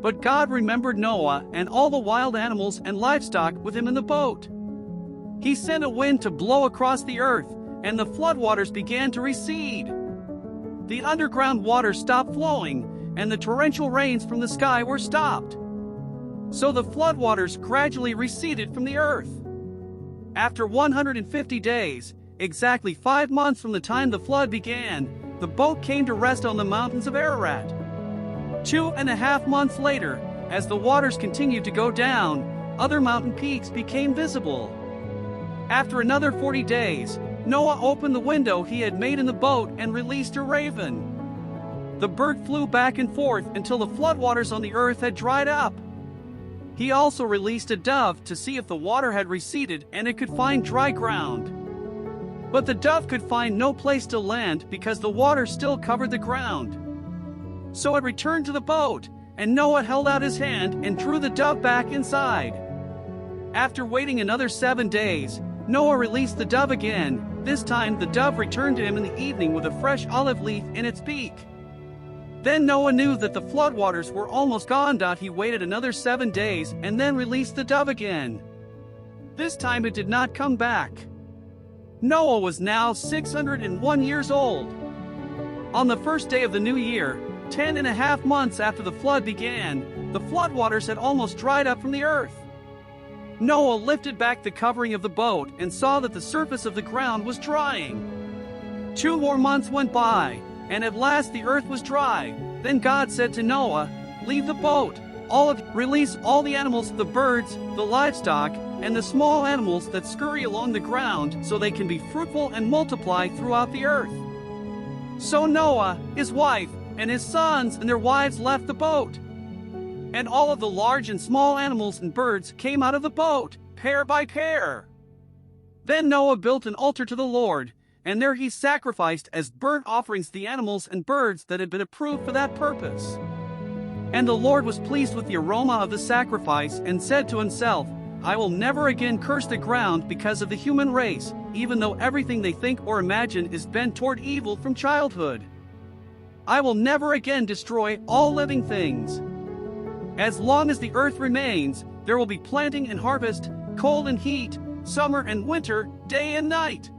But God remembered Noah and all the wild animals and livestock with him in the boat. He sent a wind to blow across the earth, and the floodwaters began to recede. The underground water stopped flowing, and the torrential rains from the sky were stopped. So the floodwaters gradually receded from the earth. After 150 days, exactly 5 months from the time the flood began, the boat came to rest on the mountains of Ararat. 2.5 months later, as the waters continued to go down, other mountain peaks became visible. After another 40 days, Noah opened the window he had made in the boat and released a raven. The bird flew back and forth until the floodwaters on the earth had dried up. He also released a dove to see if the water had receded and it could find dry ground. But the dove could find no place to land because the water still covered the ground. So it returned to the boat, and Noah held out his hand and drew the dove back inside. After waiting another 7 days, Noah released the dove again. This time the dove returned to him in the evening with a fresh olive leaf in its beak. Then Noah knew that the floodwaters were almost gone. He waited another 7 days and then released the dove again. This time it did not come back. Noah was now 601 years old. On the first day of the new year, 10.5 months after the flood began, the floodwaters had almost dried up from the earth. Noah lifted back the covering of the boat and saw that the surface of the ground was drying. 2 more months went by, and at last the earth was dry. Then God said to Noah, "Leave the boat, release all the animals, the birds, the livestock, and the small animals that scurry along the ground so they can be fruitful and multiply throughout the earth." So Noah, his wife, and his sons and their wives left the boat. And all of the large and small animals and birds came out of the boat, pair by pair. Then Noah built an altar to the Lord, and there he sacrificed as burnt offerings the animals and birds that had been approved for that purpose. And the Lord was pleased with the aroma of the sacrifice and said to himself, "I will never again curse the ground because of the human race, even though everything they think or imagine is bent toward evil from childhood. I will never again destroy all living things. As long as the earth remains, there will be planting and harvest, cold and heat, summer and winter, day and night.